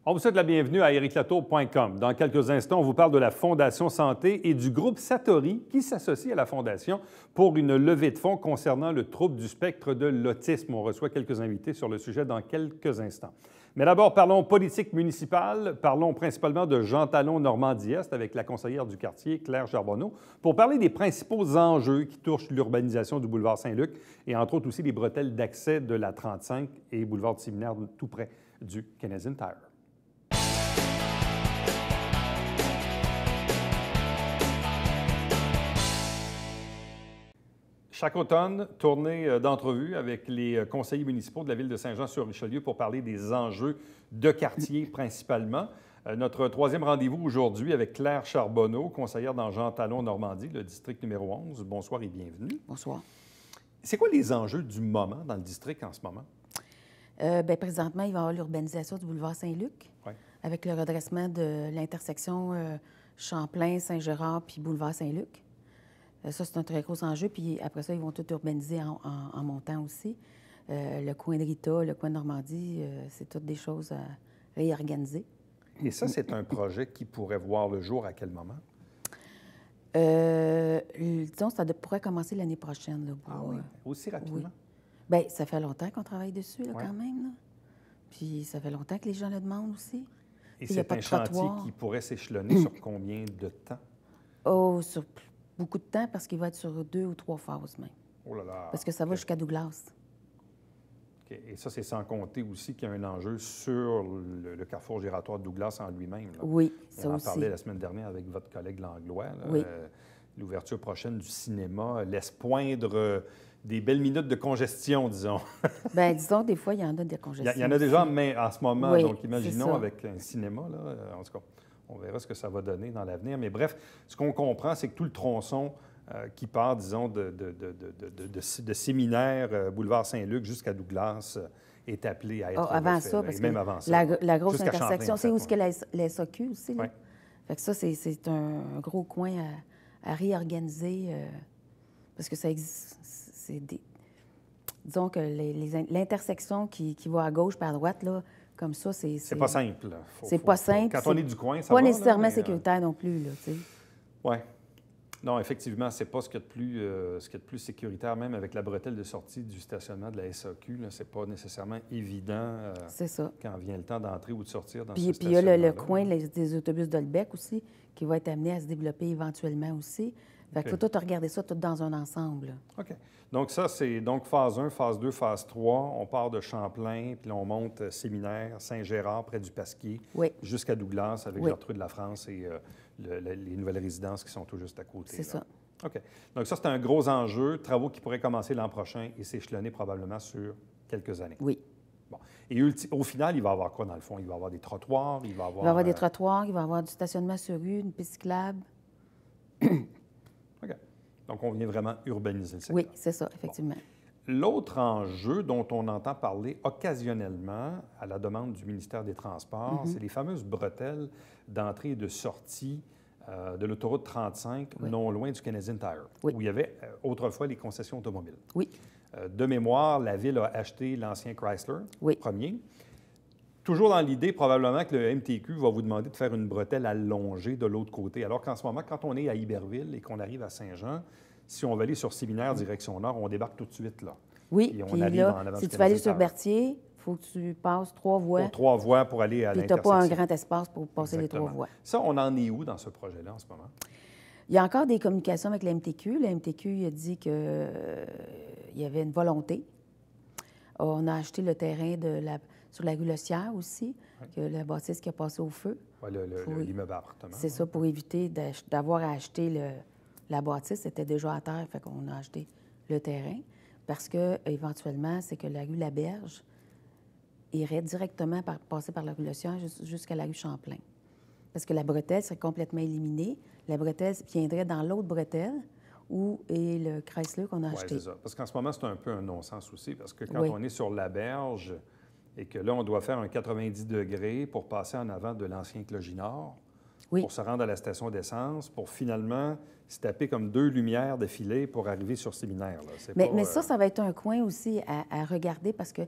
On vous souhaite la bienvenue à ericlatour.com. Dans quelques instants, on vous parle de la Fondation Santé et du groupe Satori qui s'associe à la Fondation pour une levée de fonds concernant le trouble du spectre de l'autisme. On reçoit quelques invités sur le sujet dans quelques instants. Mais d'abord, parlons politique municipale. Parlons principalement de Jean Talon Normandie-Est avec la conseillère du quartier, Claire Charbonneau, pour parler des principaux enjeux qui touchent l'urbanisation du boulevard Saint-Luc et entre autres aussi les bretelles d'accès de la 35 et boulevard du Séminaire tout près du Canadian Tire. Chaque automne, tournée d'entrevues avec les conseillers municipaux de la ville de Saint-Jean-sur-Richelieu pour parler des enjeux de quartier principalement. Notre troisième rendez-vous aujourd'hui avec Claire Charbonneau, conseillère dans Jean Talon Normandie, le district numéro 11. Bonsoir et bienvenue. Bonsoir. C'est quoi les enjeux du moment dans le district en ce moment? Présentement, il va y avoir l'urbanisation du boulevard Saint-Luc, avec le redressement de l'intersection Champlain, Saint-Gérard puis boulevard Saint-Luc. Ça, c'est un très gros enjeu. Puis après ça, ils vont tout urbaniser en montant aussi. Le coin de Rita, le coin de Normandie, c'est toutes des choses à réorganiser. Et ça, c'est un projet qui pourrait voir le jour à quel moment? Disons, ça pourrait commencer l'année prochaine. Là, pour, oui? Aussi rapidement? Oui. Bien, ça fait longtemps qu'on travaille dessus, là, quand même. Là. Puis ça fait longtemps que les gens le demandent aussi. Et c'est un chantier qui pourrait s'échelonner sur combien de temps? Oh, sur beaucoup de temps, parce qu'il va être sur 2 ou 3 phases même. Oh là là! Parce que ça va jusqu'à Douglas. OK. Et ça, c'est sans compter aussi qu'il y a un enjeu sur le carrefour giratoire de Douglas en lui-même. Là. Oui, ça aussi. On en parlait la semaine dernière avec votre collègue Langlois. Là. Oui. L'ouverture prochaine du cinéma laisse poindre des belles minutes de congestion, disons. Bien, disons, des fois, il y en a des congestions. Il y en a déjà en ce moment, oui, donc imaginons avec un cinéma, là, en tout cas, on verra ce que ça va donner dans l'avenir. Mais bref, ce qu'on comprend, c'est que tout le tronçon qui part, disons, de Séminaire, boulevard Saint-Luc jusqu'à Douglas est appelé à être avant refait, ça, parce même que avant ça, la grosse jusqu'à intersection, Champlain, c'est où en fait, est-ce que la SAQ aussi. Là. Oui. Fait que ça, c'est un gros coin à réorganiser parce que ça existe. Disons que l'intersection qui va à gauche par à droite, là, comme ça, c'est... C'est pas simple. C'est pas simple. Quand on est du coin, ça pas va. Pas nécessairement sécuritaire non plus, là, tu sais. Oui. Non, effectivement, c'est pas ce qu'il y a de plus sécuritaire, même avec la bretelle de sortie du stationnement de la SAQ. C'est pas nécessairement évident c'est ça. Quand vient le temps d'entrer ou de sortir dans ce stationnement. Puis il y a le coin des autobus d'Olbec aussi, qui va être amené à se développer éventuellement aussi. Fait qu'il faut tout regarder ça tout dans un ensemble. Là. OK. Donc ça, c'est donc phase 1, phase 2, phase 3. On part de Champlain, puis là, on monte Séminaire, Saint-Gérard, près du Pasquier, jusqu'à Douglas, avec Gertrude Lafrance et les nouvelles résidences qui sont tout juste à côté. C'est ça. OK. Donc ça, c'est un gros enjeu, travaux qui pourraient commencer l'an prochain et s'échelonner probablement sur quelques années. Oui. Bon. Et au final, il va y avoir quoi, dans le fond? Il va y avoir des trottoirs, il va y avoir des trottoirs, il va y avoir du stationnement sur rue, une piste cyclable. OK. Donc, on vient vraiment urbaniser le secteur. Oui, c'est ça, effectivement. Bon. L'autre enjeu dont on entend parler occasionnellement à la demande du ministère des Transports, c'est les fameuses bretelles d'entrée et de sortie de l'autoroute 35, non loin du Canadian Tire, où il y avait autrefois les concessions automobiles. Oui. De mémoire, la Ville a acheté l'ancien Chrysler, oui. premier. Toujours dans l'idée, probablement, que le MTQ va vous demander de faire une bretelle allongée de l'autre côté. Alors qu'en ce moment, quand on est à Iberville et qu'on arrive à Saint-Jean, si on veut aller sur Séminaire, direction nord, on débarque tout de suite là. Oui, puis là, si tu veux aller sur Berthier, il faut que tu passes 3 voies. 3 voies pour aller à l'intersection. Puis tu n'as pas un grand espace pour passer les 3 voies. Ça, on en est où dans ce projet-là en ce moment? Il y a encore des communications avec le MTQ. Le MTQ a dit qu'il y avait une volonté. On a acheté le terrain sur la rue Le Sieur aussi, que la bâtisse qui a passé au feu. Oui, l'immeuble à appartement. C'est ça, pour éviter d'avoir à acheter la bâtisse. C'était déjà à terre, fait qu'on a acheté le terrain. Parce que, éventuellement, c'est que la rue Laberge irait directement passer par la rue Le Sieur jusqu'à la rue Champlain. Parce que la bretelle serait complètement éliminée. La bretelle viendrait dans l'autre bretelle, où est le Chrysler qu'on a acheté. Oui, c'est ça. Parce qu'en ce moment, c'est un peu un non-sens aussi, parce que quand on est sur la berge et que là, on doit faire un 90 degrés pour passer en avant de l'ancien Cloginard, Oui. pour se rendre à la station d'essence, pour finalement se taper comme 2 lumières d'affilée pour arriver sur Séminaire. Là. Mais ça va être un coin aussi à regarder parce que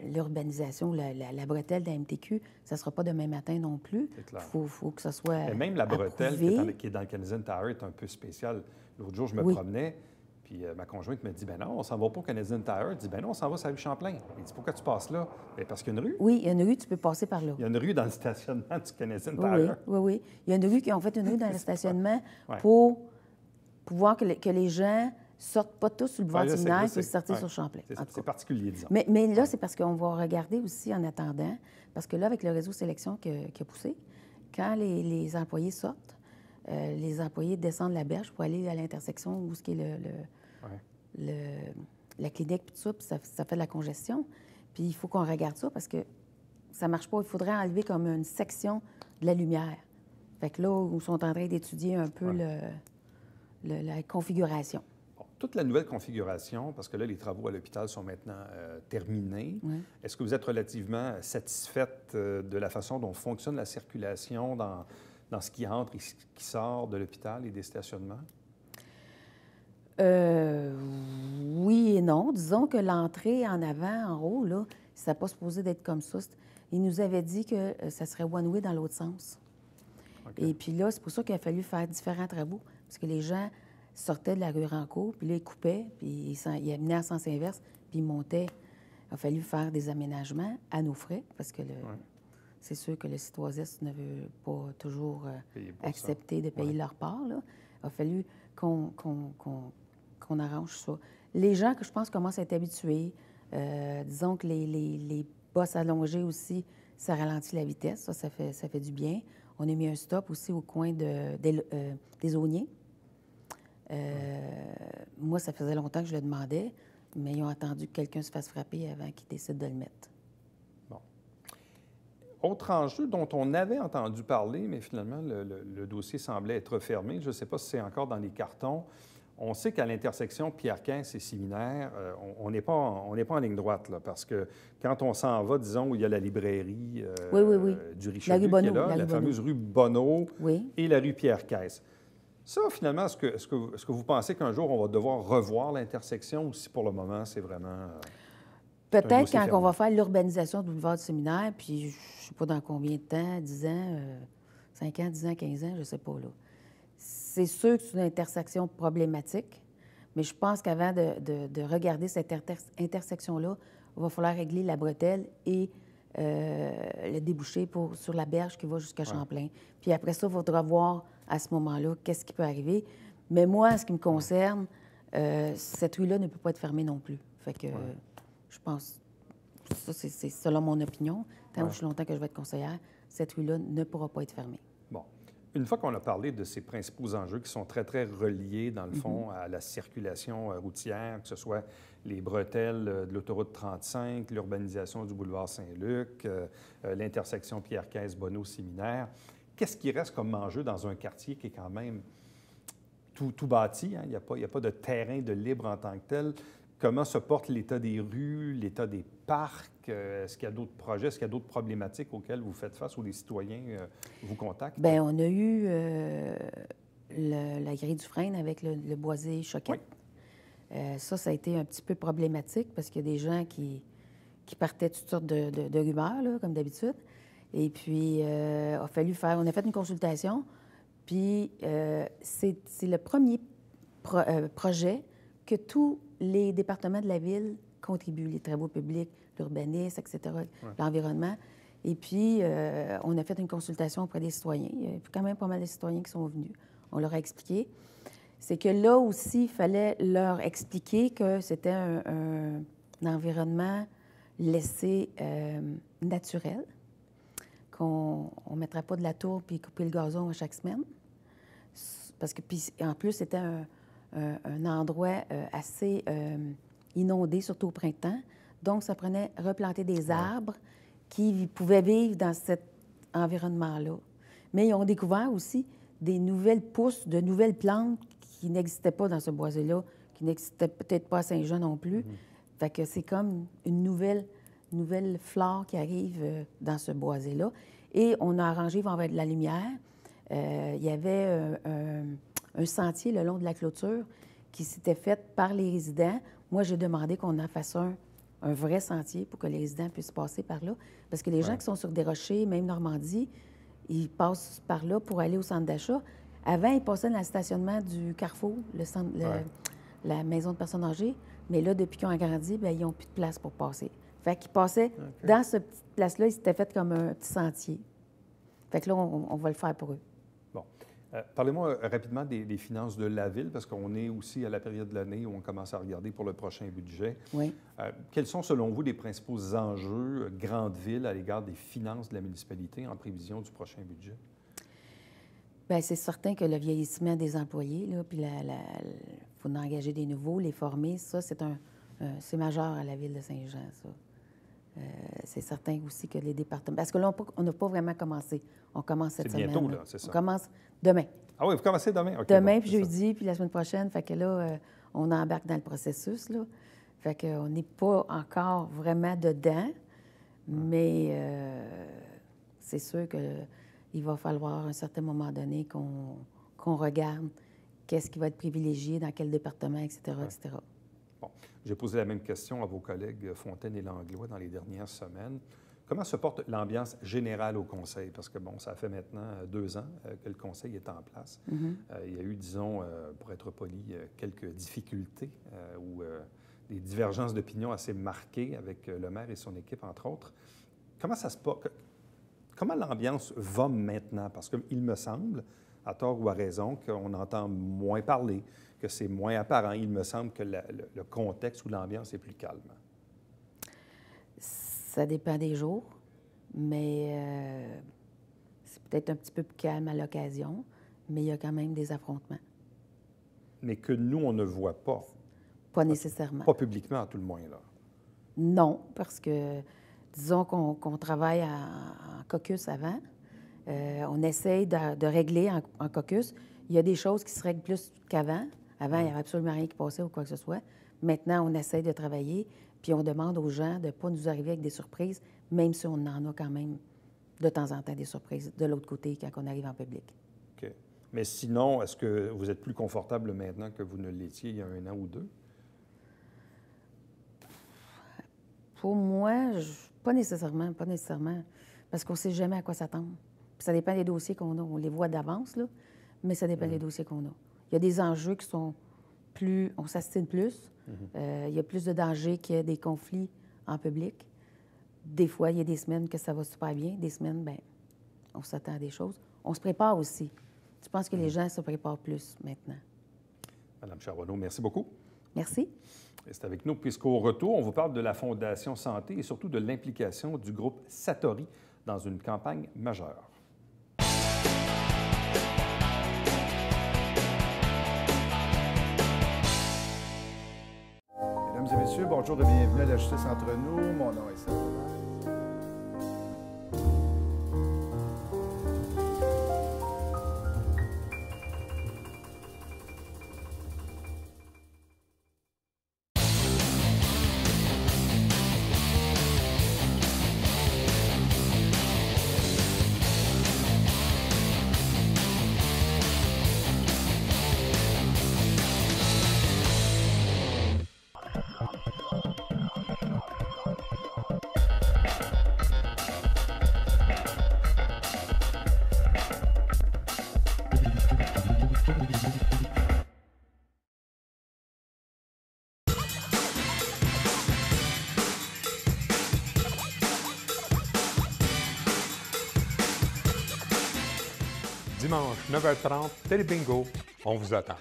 l'urbanisation, la bretelle de la MTQ, ça ne sera pas demain matin non plus. C'est clair. Il faut que ça soit Et même la bretelle approuvé. qui est dans le Canadian Tower est un peu spéciale. L'autre jour, je me Oui. promenais, puis ma conjointe me dit, ben non, on s'en va pas au Canadian Tower. Je dis, ben non, on s'en va sur la rue Champlain. Il dit, pourquoi tu passes là? Bien, parce qu'il y a une rue. Oui, il y a une rue, tu peux passer par là. Il y a une rue dans le stationnement du Canadian Oui, Tower. oui. Il y a une rue qui ont fait une rue dans le stationnement Ouais. pour pouvoir que les gens sortent pas tous sur le boulevard Ouais, Séminaire je et sais. puissent sortir Ouais. sur Champlain. En tout C'est cas. particulier, disons. Mais là, c'est parce qu'on va regarder aussi en attendant, parce que là, avec le réseau sélection qui a poussé, quand les employés sortent, les employés descendent la berge pour aller à l'intersection où ce qui est la clinique, puis tout ça, puis ça fait de la congestion. Puis il faut qu'on regarde ça parce que ça marche pas. Il faudrait enlever comme une section de la lumière. Fait que là, ils sont en train d'étudier un peu la configuration. Bon, toute la nouvelle configuration, parce que là, les travaux à l'hôpital sont maintenant terminés. Oui. Est-ce que vous êtes relativement satisfaite de la façon dont fonctionne la circulation dans ce qui entre et ce qui sort de l'hôpital et des stationnements? Oui et non. Disons que l'entrée en avant, en haut, là, ça n'est pas supposé d'être comme ça. Il nous avait dit que ça serait one-way dans l'autre sens. Okay. Et puis là, c'est pour ça qu'il a fallu faire différents travaux, parce que les gens sortaient de la rue Rancourt, puis là, ils coupaient, puis ils amenaient en sens inverse, puis ils montaient. Il a fallu faire des aménagements à nos frais, parce que c'est sûr que le site Oasis ne veut pas toujours accepter de payer leur part. Là. Il a fallu qu'on arrange ça. Les gens, que je pense, commencent à être habitués. Disons que les bosses allongées aussi, ça ralentit la vitesse. Ça fait du bien. On a mis un stop aussi au coin des Aulniers. Moi, ça faisait longtemps que je le demandais, mais ils ont attendu que quelqu'un se fasse frapper avant qu'ils décident de le mettre. Bon. Autre enjeu dont on avait entendu parler, mais finalement, le dossier semblait être fermé. Je ne sais pas si c'est encore dans les cartons. On sait qu'à l'intersection Pierre-Quince et Séminaire, on n'est pas en ligne droite, là, parce que quand on s'en va, disons, où il y a la librairie du Richelieu, la rue Bonneau, qui est là, la fameuse rue Bonneau et la rue Pierre-Quince. Ça, finalement, est-ce que vous pensez qu'un jour, on va devoir revoir l'intersection ou si pour le moment, c'est vraiment... Peut-être quand on va faire l'urbanisation du boulevard du Séminaire, puis je ne sais pas dans combien de temps, 10 ans, 5 ans, 10 ans, 15 ans, je ne sais pas, là. C'est sûr que c'est une intersection problématique, mais je pense qu'avant de regarder cette intersection-là, il va falloir régler la bretelle et le débouché sur la berge qui va jusqu'à Champlain. Puis après ça, il faudra voir à ce moment-là qu'est-ce qui peut arriver. Mais moi, en ce qui me concerne, cette rue-là ne peut pas être fermée non plus. Fait que je pense, ça c'est selon mon opinion, tant aussi longtemps que je vais être conseillère, cette rue-là ne pourra pas être fermée. Bon. Une fois qu'on a parlé de ces principaux enjeux qui sont très, très reliés, dans le fond, à la circulation routière, que ce soit les bretelles de l'autoroute 35, l'urbanisation du boulevard Saint-Luc, l'intersection Pierre-Quince-Bonneau-Séminaire, qu'est-ce qui reste comme enjeu dans un quartier qui est quand même tout bâti? Hein? Il n'y a pas de terrain de libre en tant que tel. Comment se porte l'état des rues, l'état des parcs? Est-ce qu'il y a d'autres projets? Est-ce qu'il y a d'autres problématiques auxquelles vous faites face ou les citoyens vous contactent? Bien, on a eu la grille du frein avec le boisé choquette. Ça a été un petit peu problématique parce qu'il y a des gens qui partaient toutes sortes de rumeurs, là, comme d'habitude. Et puis, on a fait une consultation. Puis, c'est le premier projet que tous les départements de la ville contribuent, les travaux publics, l'urbanisme, etc., l'environnement. Et puis, on a fait une consultation auprès des citoyens. Il y a quand même pas mal de citoyens qui sont venus. On leur a expliqué. C'est que là aussi, il fallait leur expliquer que c'était un environnement laissé naturel, qu'on ne mettrait pas de la tour puis couper le gazon à chaque semaine. Parce que, puis, en plus, c'était un endroit assez inondé, surtout au printemps. Donc, ça prenait replanter des arbres qui pouvaient vivre dans cet environnement-là. Mais ils ont découvert aussi des nouvelles pousses, de nouvelles plantes qui n'existaient pas dans ce boisé-là, qui n'existaient peut-être pas à Saint-Jean non plus. Fait que c'est comme une nouvelle flore qui arrive dans ce boisé-là. Et on a arrangé, il va y avoir de la lumière. Il y avait un sentier le long de la clôture qui s'était fait par les résidents. Moi, j'ai demandé qu'on en fasse un vrai sentier pour que les résidents puissent passer par là. Parce que les gens qui sont sur des rochers, même Normandie, ils passent par là pour aller au centre d'achat. Avant, ils passaient dans le stationnement du Carrefour, la maison de personnes âgées. Mais là, depuis qu'ils ont agrandi, bien, ils n'ont plus de place pour passer. Fait qu'ils passaient dans cette petite place-là, ils s'étaient fait comme un petit sentier. Fait que là, on va le faire pour eux. Bon. Parlez-moi rapidement des finances de la Ville, parce qu'on est aussi à la période de l'année où on commence à regarder pour le prochain budget. Oui. Quels sont, selon vous, les principaux enjeux grande ville à l'égard des finances de la municipalité en prévision du prochain budget? Bien, c'est certain que le vieillissement des employés, là, puis il faut en engager des nouveaux, les former, ça, c'est majeur à la Ville de Saint-Jean, ça. C'est certain aussi que les départements... Parce que là, on n'a pas vraiment commencé. On commence cette semaine. C'est bientôt, là, c'est ça? On commence demain. Ah oui, vous commencez demain? Okay, demain, bon, puis jeudi, puis la semaine prochaine. Fait que là, on embarque dans le processus, là. Fait qu'on n'est pas encore vraiment dedans, mais c'est sûr qu'il va falloir, à un certain moment donné, qu'on regarde qu'est-ce qui va être privilégié, dans quel département, etc., etc. Bon. J'ai posé la même question à vos collègues Fontaine et Langlois dans les dernières semaines. Comment se porte l'ambiance générale au Conseil? Parce que, bon, ça fait maintenant 2 ans que le Conseil est en place. Il y a eu, disons, pour être poli, quelques difficultés ou des divergences d'opinion assez marquées avec le maire et son équipe, entre autres. Comment ça se porte? Comment l'ambiance va maintenant? Parce qu'il me semble, à tort ou à raison, qu'on entend moins parler, que c'est moins apparent. Il me semble que le contexte ou l'ambiance est plus calme. Ça dépend des jours, mais c'est peut-être un petit peu plus calme à l'occasion, mais il y a quand même des affrontements. Mais que nous, on ne voit pas. Pas nécessairement. Pas publiquement, à tout le moins, là. Non, parce que, disons qu'on travaille en caucus avant. On essaye de régler en caucus. Il y a des choses qui se règlent plus qu'avant. Avant, il n'y avait absolument rien qui passait ou quoi que ce soit. Maintenant, on essaye de travailler, puis on demande aux gens de ne pas nous arriver avec des surprises, même si on en a quand même de temps en temps des surprises de l'autre côté quand on arrive en public. OK. Mais sinon, est-ce que vous êtes plus confortable maintenant que vous ne l'étiez il y a 1 an ou 2? Pour moi, pas nécessairement, parce qu'on ne sait jamais à quoi s'attendre. Puis ça dépend des dossiers qu'on a. On les voit d'avance, là, mais ça dépend des dossiers qu'on a. Il y a des enjeux qui sont plus... On s'astine plus. Il y a plus de dangers qu'il y a des conflits en public. Des fois, il y a des semaines que ça va super bien. Des semaines, bien, on s'attend à des choses. On se prépare aussi. Je pense que les gens se préparent plus maintenant. Madame Charbonneau, merci beaucoup. Merci. Restez avec nous, puisqu'au retour, on vous parle de la Fondation Santé et surtout de l'implication du groupe Satori dans une campagne majeure. Mesdames et messieurs, bonjour et bienvenue à la Justice entre nous. Mon nom est Serge. Dimanche, 9h30, Télébingo, on vous attend.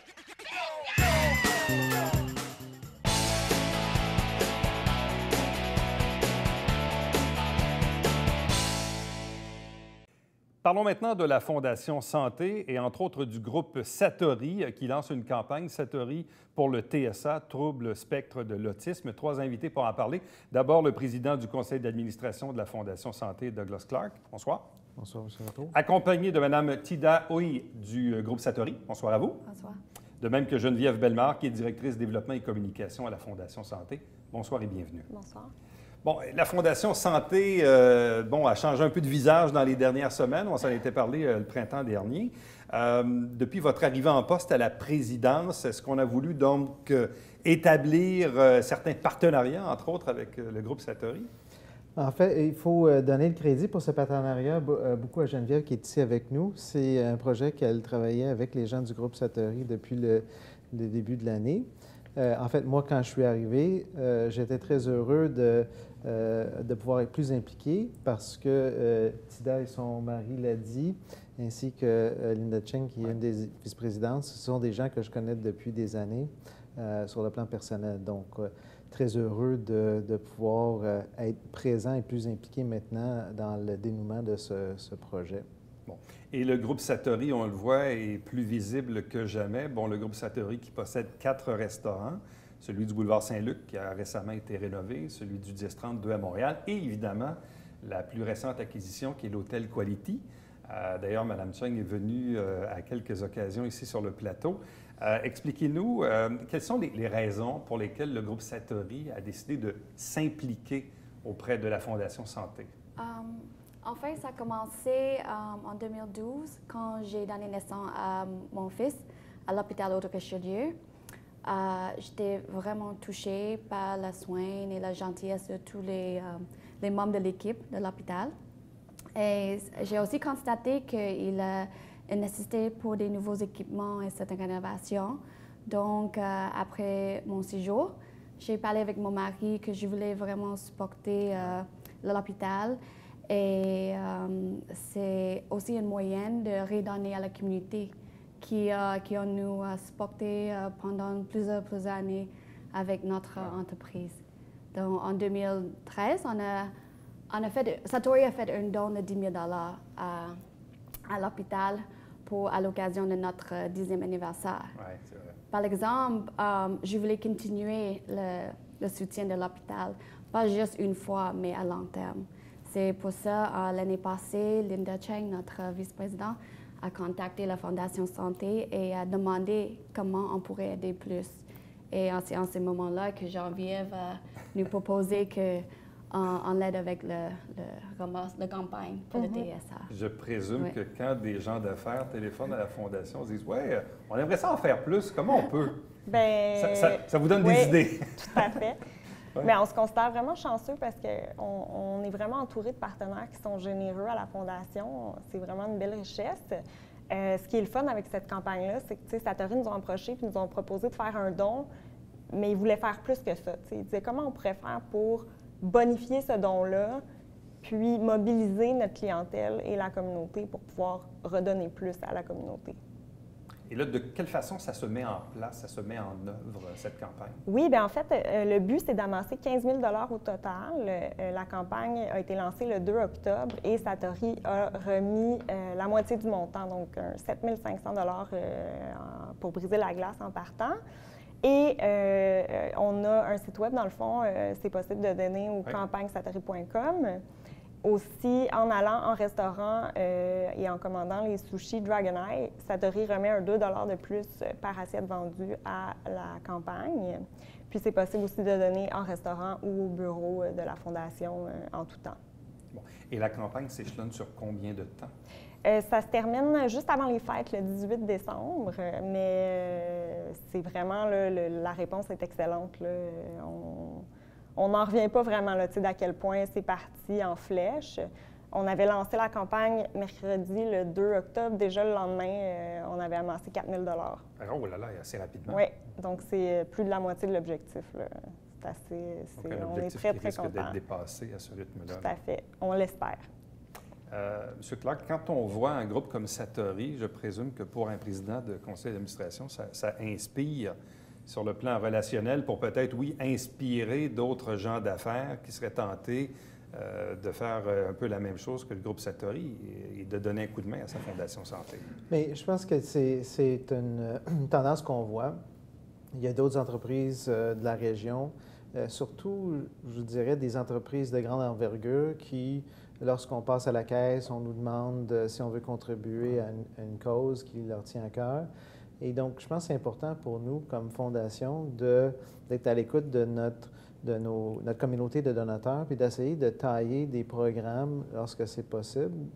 Parlons maintenant de la Fondation Santé et entre autres du groupe Satori qui lance une campagne Satori pour le TSA, trouble spectre de l'autisme. 3 invités pour en parler. D'abord, le président du conseil d'administration de la Fondation Santé, Douglas Clark. Bonsoir. Bonsoir, M. Rato. Accompagné de Mme Tida Oye du groupe Satori. Bonsoir à vous. Bonsoir. De même que Geneviève Bellemare, qui est directrice développement et communication à la Fondation Santé. Bonsoir et bienvenue. Bonsoir. Bon, la Fondation Santé, a changé un peu de visage dans les dernières semaines. On s'en était parlé le printemps dernier. Depuis votre arrivée en poste à la présidence, est-ce qu'on a voulu donc établir certains partenariats, entre autres, avec le groupe Satori? En fait, il faut donner le crédit pour ce partenariat beaucoup à Geneviève qui est ici avec nous. C'est un projet qu'elle travaillait avec les gens du groupe Satori depuis le début de l'année. En fait, moi, quand je suis arrivé, j'étais très heureux de pouvoir être plus impliqué parce que Tida et son mari l'a dit, ainsi que Linda Cheng, qui est une des vice-présidentes, ce sont des gens que je connais depuis des années sur le plan personnel. Donc, très heureux de pouvoir être présent et plus impliqué maintenant dans le dénouement de ce projet. Bon. Et le groupe Satori, on le voit, est plus visible que jamais. Bon, le groupe Satori qui possède 4 restaurants, celui du boulevard Saint-Luc qui a récemment été rénové, celui du 1032 à Montréal et évidemment la plus récente acquisition qui est l'hôtel Quality. D'ailleurs, Mme Cheng est venue à quelques occasions ici sur le plateau. Expliquez-nous, quelles sont les raisons pour lesquelles le groupe Satori a décidé de s'impliquer auprès de la Fondation Santé? En fait, ça a commencé en 2012 quand j'ai donné naissance à mon fils à l'hôpital Auto-Richelieu. J'étais vraiment touchée par la soin et la gentillesse de tous les membres de l'équipe de l'hôpital. Et j'ai aussi constaté qu'il y a une nécessité pour des nouveaux équipements et certaines rénovations. Donc, après mon séjour, j'ai parlé avec mon mari que je voulais vraiment supporter l'hôpital. Et c'est aussi un moyen de redonner à la communauté qui nous supporté pendant plusieurs années avec notre entreprise. Donc, en 2013, Satori a fait un don de 10 000 $ à l'hôpital à l'occasion de notre 10e anniversaire. Oui, c'est vrai. Par exemple, je voulais continuer le soutien de l'hôpital, pas juste une fois, mais à long terme. C'est pour ça, l'année passée, Linda Cheng, notre vice-présidente, a contacté la Fondation Santé et a demandé comment on pourrait aider plus. Et c'est en ce moment-là que Geneviève va nous proposer qu'on l'aide avec la campagne pour le TSA. Je présume que quand des gens d'affaires téléphonent à la Fondation, ils disent « Ouais, on aimerait ça en faire plus. Comment on peut? » Ça vous donne des idées. Tout à fait. Ouais. Mais on se considère vraiment chanceux parce qu'on est vraiment entouré de partenaires qui sont généreux à la Fondation. C'est vraiment une belle richesse. Ce qui est le fun avec cette campagne-là, c'est que Satori nous ont approchés et nous ont proposé de faire un don, mais ils voulaient faire plus que ça. Ils disaient comment on pourrait faire pour bonifier ce don-là, puis mobiliser notre clientèle et la communauté pour pouvoir redonner plus à la communauté. Et là, de quelle façon ça se met en place, ça se met en œuvre, cette campagne? Oui, bien en fait, le but, c'est d'amasser 15 000 $ au total. La campagne a été lancée le 2 octobre et Satori a remis la moitié du montant, donc 7 500 $ pour briser la glace en partant. Et on a un site web, dans le fond, c'est possible de donner au campagnesatori.com. Aussi, en allant en restaurant et en commandant les sushis Dragon Eye, Satori remet un 2 $ de plus par assiette vendue à la campagne. Puis c'est possible aussi de donner en restaurant ou au bureau de la Fondation en tout temps. Bon. Et la campagne s'échelonne sur combien de temps? Ça se termine juste avant les fêtes, le 18 décembre, mais c'est vraiment, la réponse est excellente. Là. On n'en revient pas vraiment d'à quel point c'est parti en flèche. On avait lancé la campagne mercredi, le 2 octobre. Déjà, le lendemain, on avait amassé 4 000 $. Oh là là, assez rapidement. Oui, donc c'est plus de la moitié de l'objectif. C'est assez... Donc, on est très, très content. D'être dépassé à ce rythme-là. Tout à fait. On l'espère. M. Clark, quand on voit un groupe comme Satori, je présume que pour un président de conseil d'administration, ça inspire sur le plan relationnel pour peut-être, oui, inspirer d'autres gens d'affaires qui seraient tentés de faire un peu la même chose que le groupe Satori et de donner un coup de main à sa Fondation Santé. Mais je pense que c'est une tendance qu'on voit. Il y a d'autres entreprises de la région, surtout, je dirais, des entreprises de grande envergure qui, lorsqu'on passe à la caisse, on nous demande si on veut contribuer à une cause qui leur tient à cœur. Et donc, je pense que c'est important pour nous, comme fondation, d'être à l'écoute de notre notre communauté de donateurs, puis d'essayer de tailler des programmes lorsque c'est possible,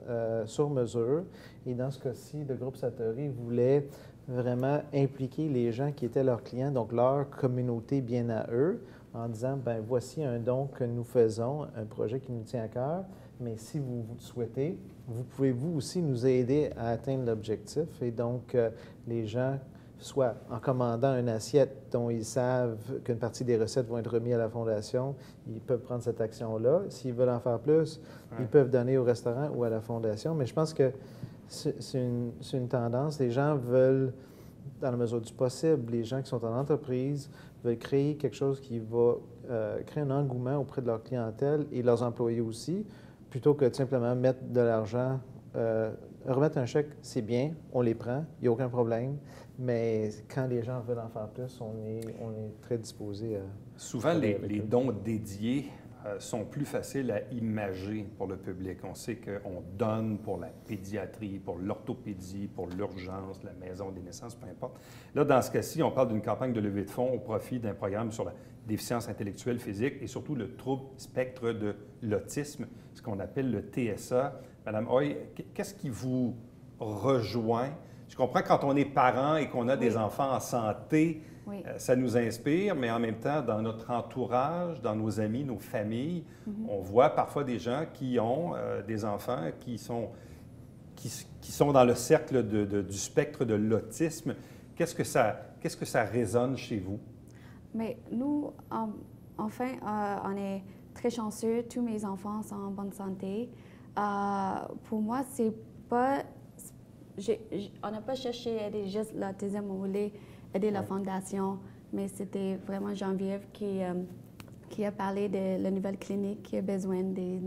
sur mesure. Et dans ce cas-ci, le groupe Satori voulait vraiment impliquer les gens qui étaient leurs clients, donc leur communauté bien à eux, en disant, ben voici un don que nous faisons, un projet qui nous tient à cœur, mais si vous souhaitez, vous pouvez vous aussi nous aider à atteindre l'objectif. Et donc, les gens, soit en commandant une assiette dont ils savent qu'une partie des recettes vont être remises à la Fondation, ils peuvent prendre cette action-là. S'ils veulent en faire plus, ils peuvent donner au restaurant ou à la Fondation. Mais je pense que c'est une tendance. Les gens veulent, dans la mesure du possible, les gens qui sont en entreprise veulent créer quelque chose qui va créer un engouement auprès de leur clientèle et leurs employés aussi, plutôt que de simplement mettre de l'argent. Remettre un chèque, c'est bien, on les prend, il n'y a aucun problème, mais quand les gens veulent en faire plus, on est très disposé à... Souvent, les dons dédiés sont plus faciles à imager pour le public. On sait qu'on donne pour la pédiatrie, pour l'orthopédie, pour l'urgence, la maison des naissances, peu importe. Là, dans ce cas-ci, on parle d'une campagne de levée de fonds au profit d'un programme sur la déficience intellectuelle physique et surtout le trouble spectre de l'autisme, ce qu'on appelle le TSA. Madame Hoy, qu'est-ce qui vous rejoint? Je comprends que quand on est parent et qu'on a des enfants en santé, ça nous inspire, mais en même temps, dans notre entourage, dans nos amis, nos familles, on voit parfois des gens qui ont des enfants qui sont dans le cercle du spectre de l'autisme. Qu'est-ce que ça résonne chez vous? Mais nous, enfin, on est très chanceux. Tous mes enfants sont en bonne santé. Pour moi, c'est pas... on n'a pas cherché à aider juste l'autisme, on voulait aider la Fondation, mais c'était vraiment Geneviève qui a parlé de la nouvelle clinique qui a besoin des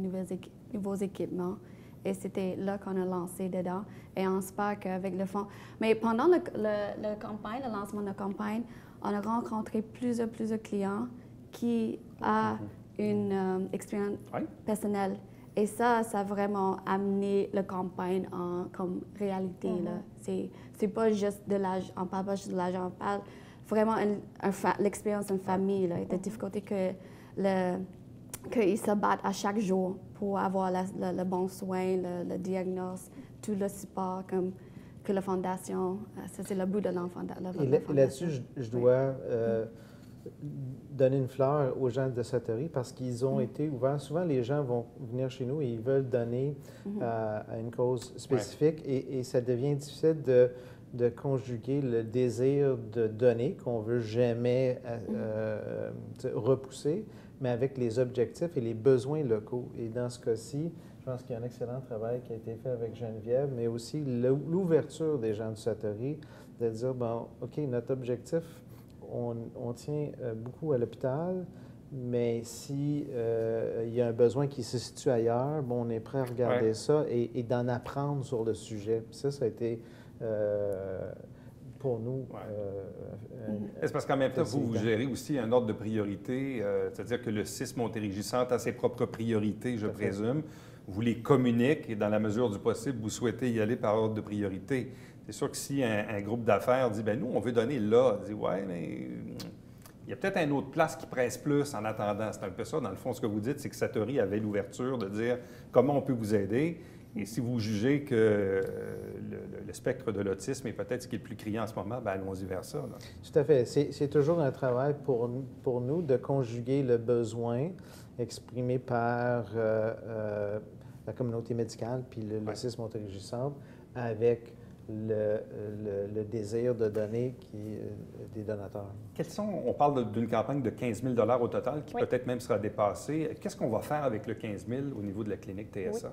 nouveaux équipements. Et c'était là qu'on a lancé dedans. Et on espère qu'avec le fonds... Mais pendant la campagne, le lancement de la campagne, on a rencontré plusieurs clients qui ont une expérience personnelle. Et ça a vraiment amené la campagne comme réalité. C'est pas juste de l'argent, on parle pas juste de l'argent, on parle vraiment l'expérience d'une famille, là, des difficultés qu'ils se battent à chaque jour pour avoir le bon soin, le diagnostic, tout le support que la Fondation, ça c'est le bout de l'enfant. Et là-dessus, je dois donner une fleur aux gens de Satori parce qu'ils ont été ouverts. Souvent, les gens vont venir chez nous et ils veulent donner à une cause spécifique et ça devient difficile de conjuguer le désir de donner qu'on ne veut jamais repousser, mais avec les objectifs et les besoins locaux. Et dans ce cas-ci, je pense qu'il y a un excellent travail qui a été fait avec Geneviève, mais aussi l'ouverture des gens du Satori, de dire, bon, OK, notre objectif, on tient beaucoup à l'hôpital, mais si il y a un besoin qui se situe ailleurs, bon, on est prêt à regarder ça et d'en apprendre sur le sujet. Puis ça a été pour nous... C'est parce qu'en même temps, vous gérez aussi un ordre de priorité, c'est-à-dire que le CIS Montérégie-Centre a ses propres priorités, je présume. Vous les communiquez et dans la mesure du possible, vous souhaitez y aller par ordre de priorité. C'est sûr que si un groupe d'affaires dit, bien, nous, on veut donner là, dit, ouais, mais il y a peut-être une autre place qui presse plus en attendant. C'est un peu ça, dans le fond, ce que vous dites, c'est que Satori avait l'ouverture de dire comment on peut vous aider. Et si vous jugez que le spectre de l'autisme est peut-être ce qui est le plus criant en ce moment, bien, allons-y vers ça. Là. Tout à fait. C'est toujours un travail pour nous de conjuguer le besoin exprimé par la communauté médicale puis le CIS Montérégie-Centre avec le désir de donner des donateurs. On parle d'une campagne de 15 000 au total, qui peut-être même sera dépassée. Qu'est-ce qu'on va faire avec le 15 000 au niveau de la clinique TSA?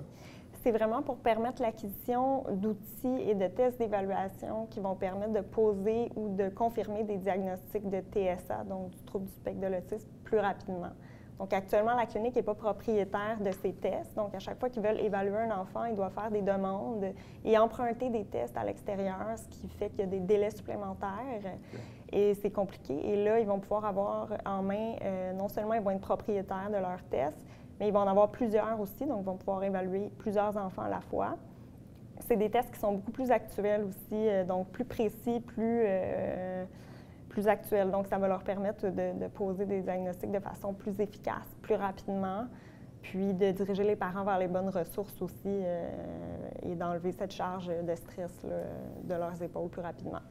C'est vraiment pour permettre l'acquisition d'outils et de tests d'évaluation qui vont permettre de poser ou de confirmer des diagnostics de TSA, donc du trouble du spectre de l'autisme, plus rapidement. Donc, actuellement, la clinique n'est pas propriétaire de ces tests. Donc, à chaque fois qu'ils veulent évaluer un enfant, ils doivent faire des demandes et emprunter des tests à l'extérieur, ce qui fait qu'il y a des délais supplémentaires et c'est compliqué. Et là, ils vont pouvoir avoir en main, non seulement ils vont être propriétaires de leurs tests, mais ils vont en avoir plusieurs aussi, donc ils vont pouvoir évaluer plusieurs enfants à la fois. C'est des tests qui sont beaucoup plus actuels aussi, donc plus précis, plus plus actuel. Donc, ça va leur permettre de poser des diagnostics de façon plus efficace, plus rapidement, puis de diriger les parents vers les bonnes ressources aussi et d'enlever cette charge de stress là, de leurs épaules plus rapidement.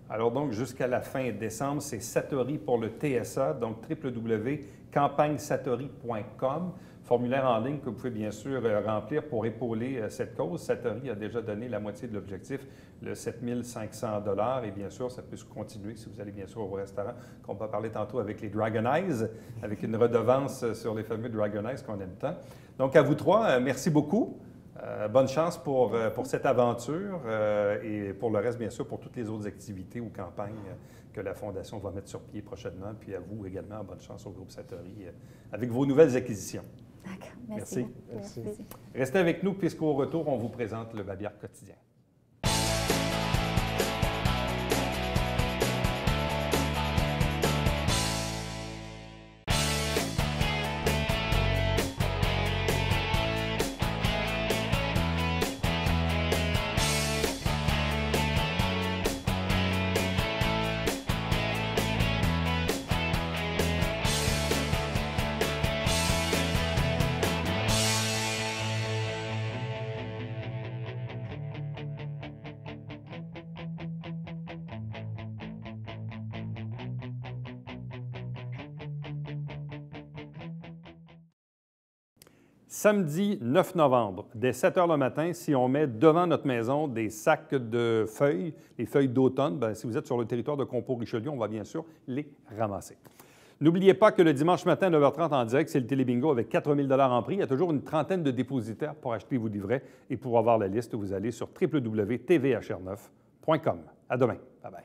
Alors donc, jusqu'à la fin décembre, c'est Satori pour le TSA, donc www.campagnesatori.com. Formulaire en ligne que vous pouvez bien sûr remplir pour épauler cette cause. Satori a déjà donné la moitié de l'objectif, le 7 500 $. Et bien sûr, ça peut se continuer si vous allez bien sûr au restaurant, qu'on va parler tantôt avec les Dragon Eyes, avec une redevance sur les fameux Dragon Eyes qu'on aime tant. Donc, à vous trois, merci beaucoup. Bonne chance pour cette aventure et pour le reste, bien sûr, pour toutes les autres activités ou campagnes que la Fondation va mettre sur pied prochainement. Puis à vous également, bonne chance au groupe Satori avec vos nouvelles acquisitions. D'accord, merci. Merci. Restez avec nous puisqu'au retour, on vous présente le Babillard quotidien. Samedi 9 novembre, dès 7 h le matin, si on met devant notre maison des sacs de feuilles, les feuilles d'automne, bien, si vous êtes sur le territoire de Compo-Richelieu, on va bien sûr les ramasser. N'oubliez pas que le dimanche matin à 9 h 30 en direct, c'est le Télébingo avec 4 000 $ en prix. Il y a toujours une trentaine de dépositaires pour acheter vos livrets et pour avoir la liste, vous allez sur www.tvhr9.com. À demain. Bye bye.